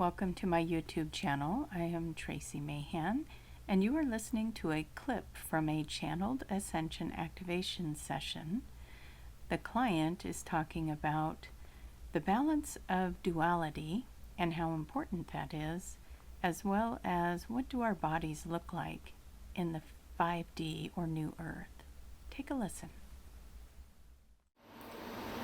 Welcome to my YouTube channel. I am Tracie Mahan, and you are listening to a clip from a Channeled Ascension Activation Session. The client is talking about the balance of duality and how important that is, as well as what do our bodies look like in the 5D or New Earth. Take a listen.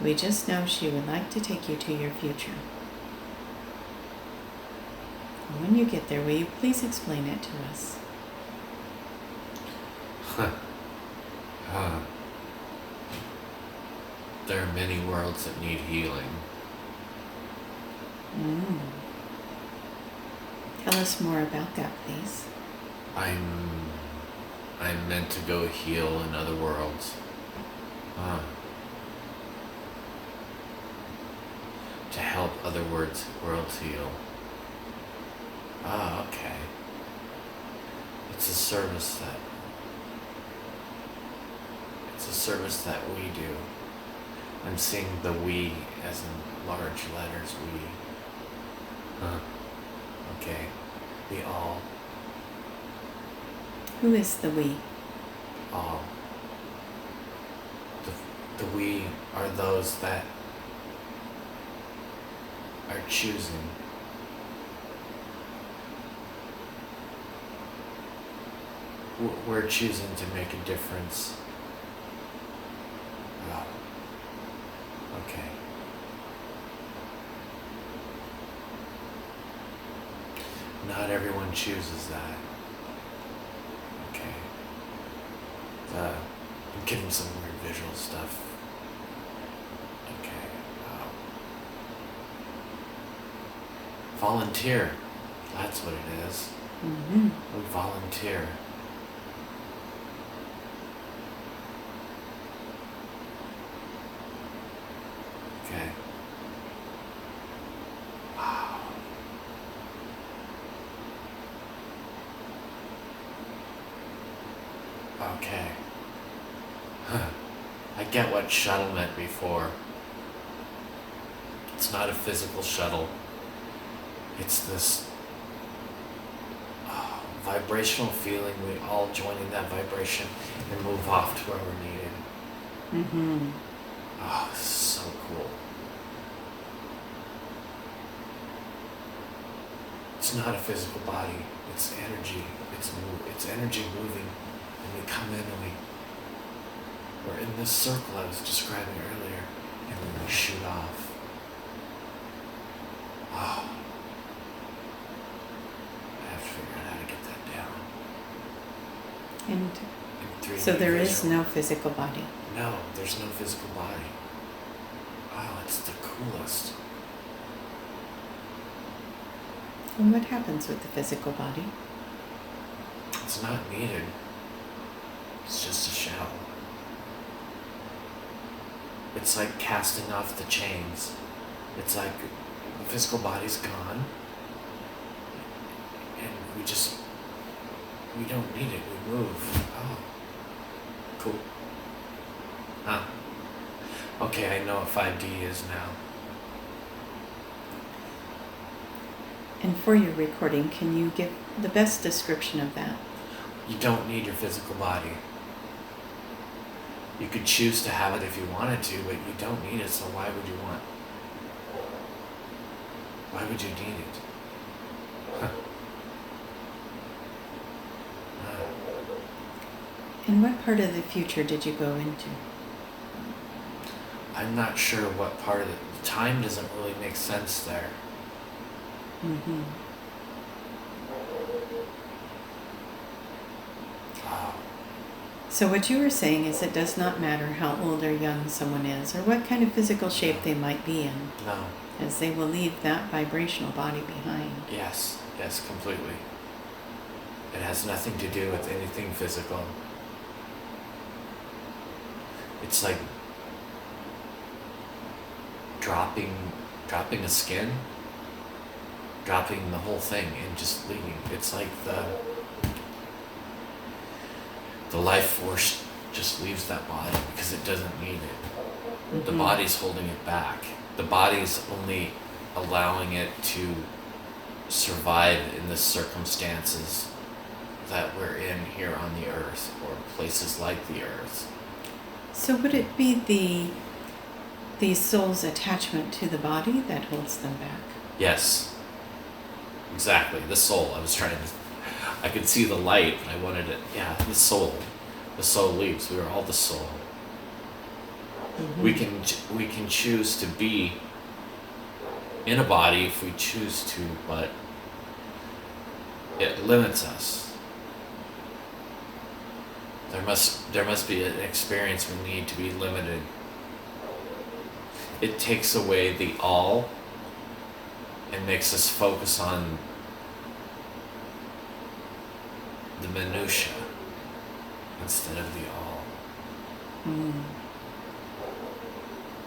We just know she would like to take you to your future. When you get there, will you please explain it to us? There are many worlds that need healing. Tell us more about that, please. I'm meant to go heal in other worlds. To help other worlds heal. Okay. It's a service that we do. I'm seeing the we as in large letters, we. Okay. We all. Who is the we? All. The we are those that are choosing. We're choosing to make a difference. Okay. Not everyone chooses that. Okay. I'm getting some weird visual stuff. Okay. Volunteer. That's what it is. We volunteer. Okay. Wow. Okay. I get what shuttle meant before. It's not a physical shuttle. It's this vibrational feeling. We all join in that vibration and move off to where we're needed. Oh, this is so cool. It's not a physical body. It's energy. It's energy moving. And we come in and we're in this circle I was describing earlier, and then we shoot off. Oh. I have to figure out how to get that down. And so there is no physical body. No, there's no physical body. Wow, it's the coolest. And what happens with the physical body? It's not needed. It's just a shell. It's like casting off the chains. It's like the physical body's gone. And we don't need it. We move. Oh, cool. Okay, I know what 5D is now. And for your recording, can you give the best description of that? You don't need your physical body. You could choose to have it if you wanted to, but you don't need it, so why would you want? Why would you need it? And what part of the future did you go into? I'm not sure what part of it. The time doesn't really make sense there. So what you were saying is it does not matter how old or young someone is or what kind of physical shape they might be in. No. As they will leave that vibrational body behind. Yes, completely. It has nothing to do with anything physical. It's like dropping a skin, dropping the whole thing and just leaving. It's like the life force just leaves that body because it doesn't need it. The body's holding it back. The body's only allowing it to survive in the circumstances that we're in here on the earth, or places like the earth. So would it be the soul's attachment to the body that holds them back? Yes, exactly. The soul. I could see the light, but I wanted it. Yeah, the soul. The soul leaves. We are all the soul. Mm-hmm. We can choose to be in a body if we choose to, but it limits us. There must be an experience we need to be limited. It takes away the all and makes us focus on the minutia instead of the all. Mm.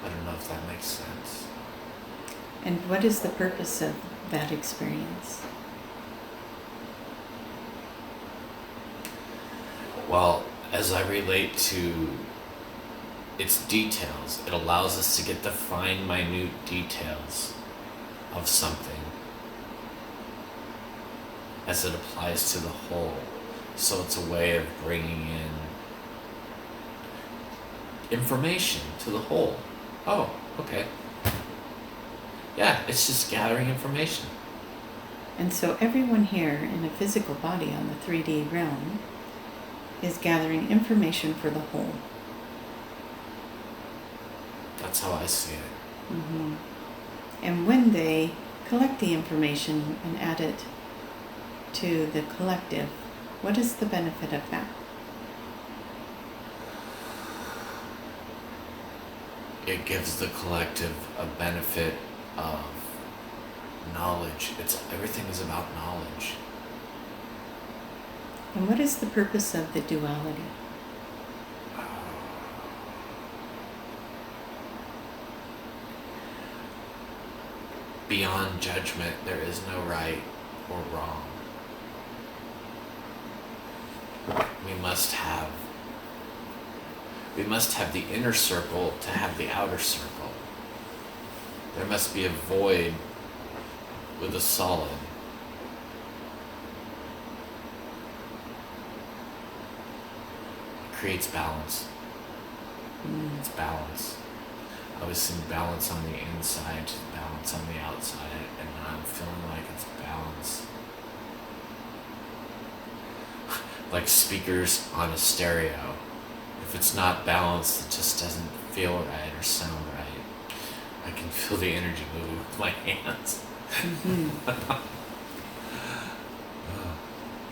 I don't know if that makes sense. And what is the purpose of that experience? Well, as I relate to its details, it allows us to get the fine, minute details of something as it applies to the whole. So it's a way of bringing in information to the whole. Oh, okay. Yeah, it's just gathering information. And so everyone here in a physical body on the 3D realm is gathering information for the whole. That's how I see it. Mm-hmm. And when they collect the information and add it to the collective, what is the benefit of that? It gives the collective a benefit of knowledge. Everything is about knowledge. And what is the purpose of the duality? Beyond judgment, there is no right or wrong. We must have the inner circle to have the outer circle. There must be a void with a solid. It creates balance. It's balance. I was seeing balance on the inside, balance on the outside, and now I'm feeling like it's balance. Like speakers on a stereo. If it's not balanced, it just doesn't feel right or sound right. I can feel the energy moving with my hands. Mm-hmm.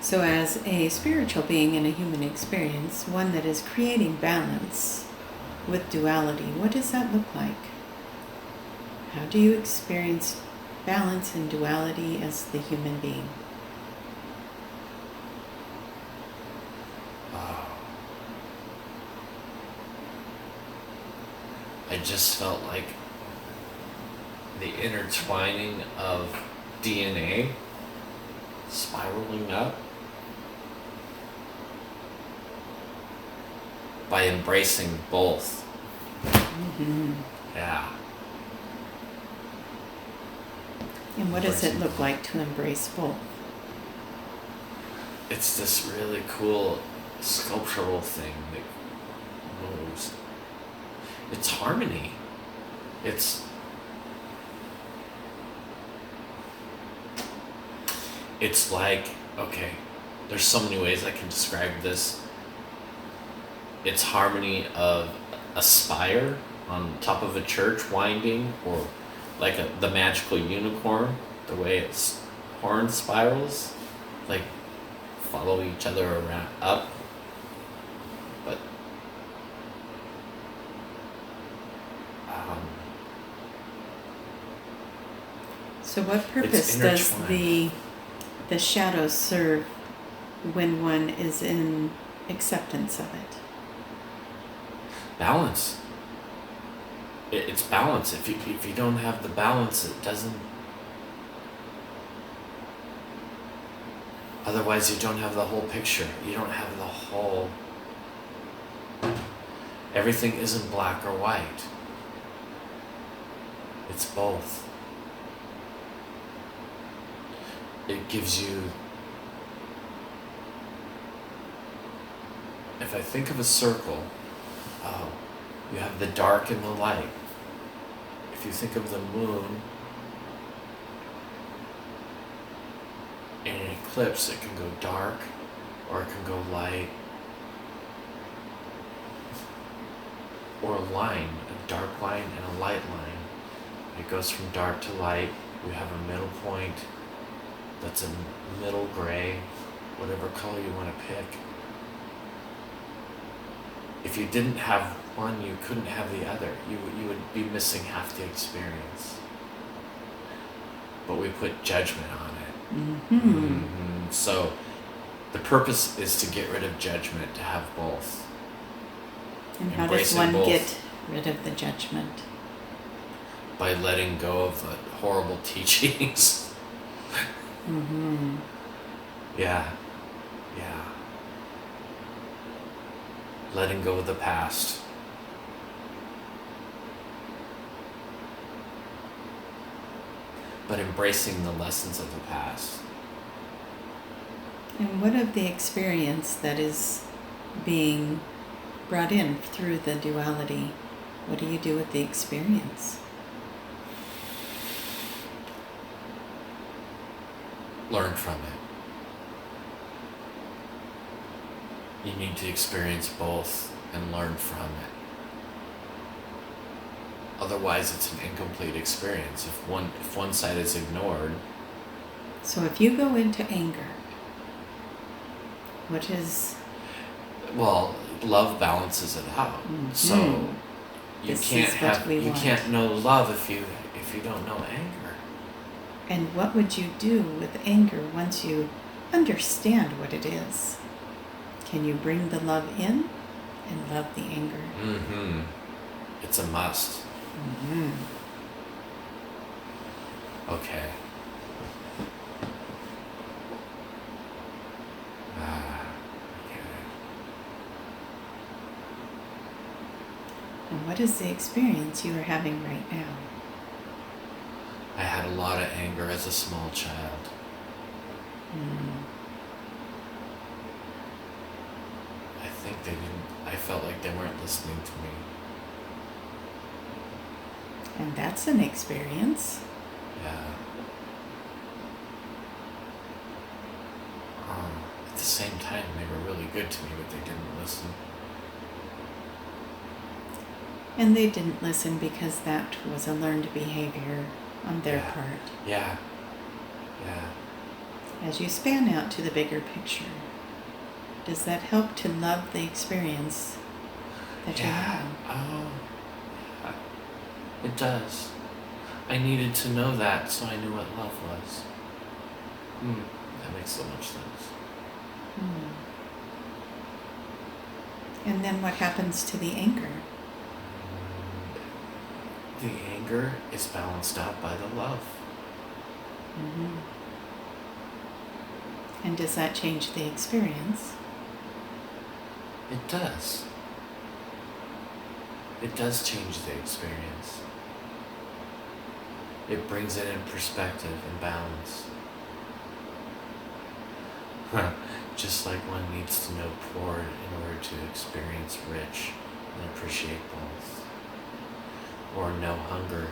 So as a spiritual being in a human experience, one that is creating balance with duality, what does that look like? How do you experience balance and duality as the human being? I just felt like the intertwining of DNA spiraling up by embracing both. Mm-hmm. Yeah. And what does it look like to embrace both? It's this really cool sculptural thing that moves. It's harmony. It's like, okay, there's so many ways I can describe this. It's harmony of a spire on top of a church winding, or like the magical unicorn, the way its horn spirals, like follow each other around up. But so what purpose does the shadow serve when one is in acceptance of it? Balance. It's balance. If you don't have the balance, it doesn't. Otherwise, you don't have the whole picture. You don't have the whole. Everything isn't black or white. It's both. it gives you, if I think of a circle, you have the dark and the light. If you think of the moon in an eclipse, it can go dark or it can go light. Or a line, a dark line and a light line. It goes from dark to light. We have a middle point that's a middle gray, whatever color you want to pick. If you didn't have one, you couldn't have the other. You would be missing half the experience. But we put judgment on it. So the purpose is to get rid of judgment, to have both. And how does one get rid of the judgment? By letting go of the horrible teachings. Yeah. Letting go of the past. But embracing the lessons of the past. And what of the experience that is being brought in through the duality? What do you do with the experience? Learn from it. You need to experience both and learn from it. Otherwise, it's an incomplete experience. If one side is ignored. So if you go into anger, what is... Well, love balances it out. So you can't know love if you don't know anger. And what would you do with anger once you understand what it is? Can you bring the love in and love the anger? It's a must. Okay. And what is the experience you are having right now? I had a lot of anger as a small child. I felt like they weren't listening to me. And that's an experience. Yeah. At the same time, they were really good to me, but they didn't listen. And they didn't listen because that was a learned behavior on their part. Yeah. As you span out to the bigger picture, does that help to love the experience that you're having? It does. I needed to know that so I knew what love was. That makes so much sense. And then what happens to the anger? The anger is balanced out by the love. And does that change the experience? It does. It does change the experience. It brings it in perspective and balance. Just like one needs to know poor in order to experience rich and appreciate both. Or know hunger.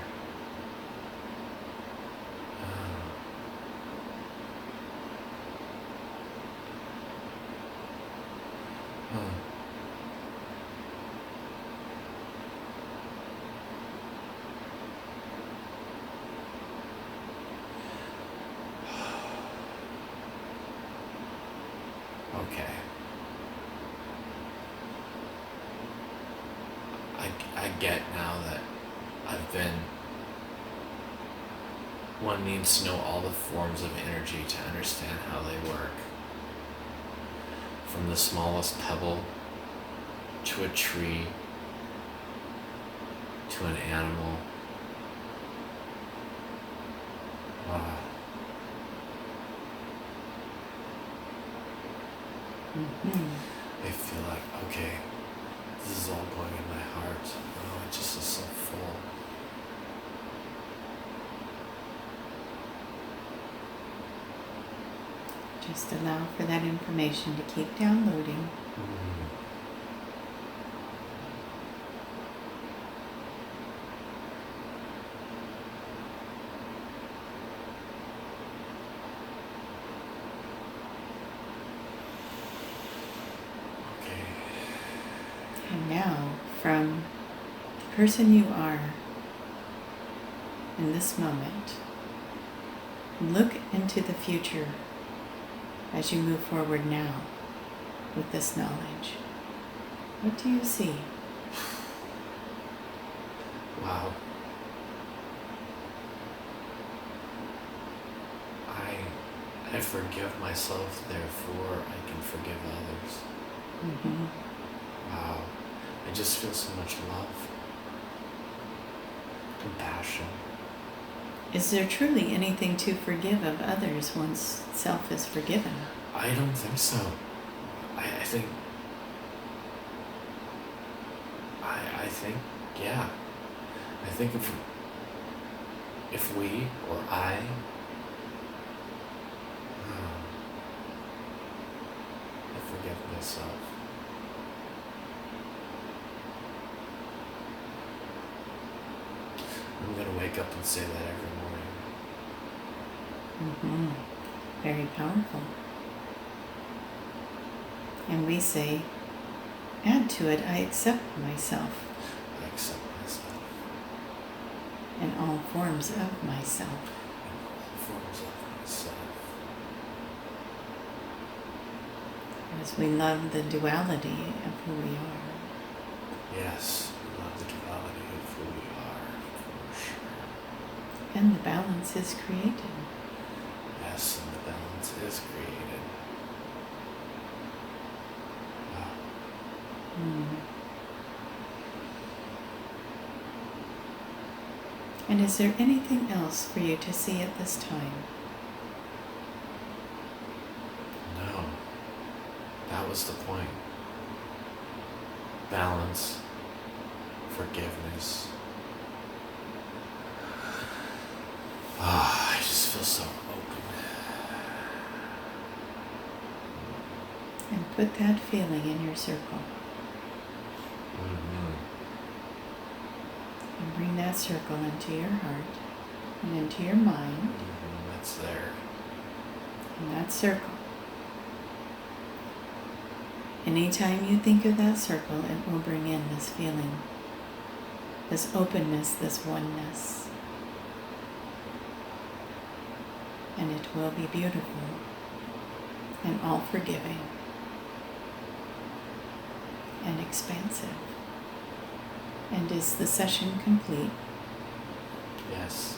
Okay. I get now that one needs to know all the forms of energy to understand how they work. From the smallest pebble to a tree to an animal. I feel like, okay, this is all going in my heart. It just is so full. Just allow for that information to keep downloading. Okay. And now, from the person you are in this moment, look into the future as you move forward now with this knowledge. What do you see? Wow. I forgive myself, therefore I can forgive others. Mm-hmm. Wow. I just feel so much love, compassion. Is there truly anything to forgive of others once self is forgiven? I don't think so. I think, yeah. I think if we or I forgive myself. I'm going to wake up and say that every morning. Mm-hmm. Very powerful. And we say, add to it, I accept myself I accept myself and all forms of myself. and all forms of myself. As we love the duality of who we are. Yes, we love the duality of who we are, for sure. And the balance is created. Yes, and the balance is created. Wow. And is there anything else for you to see at this time? No, that was the point. Balance, forgiveness. I just feel so open. And put that feeling in your circle. And bring that circle into your heart and into your mind. That's there. And that circle. Anytime you think of that circle, it will bring in this feeling, this openness, this oneness. And it will be beautiful and all forgiving and expansive. And is the session complete? Yes.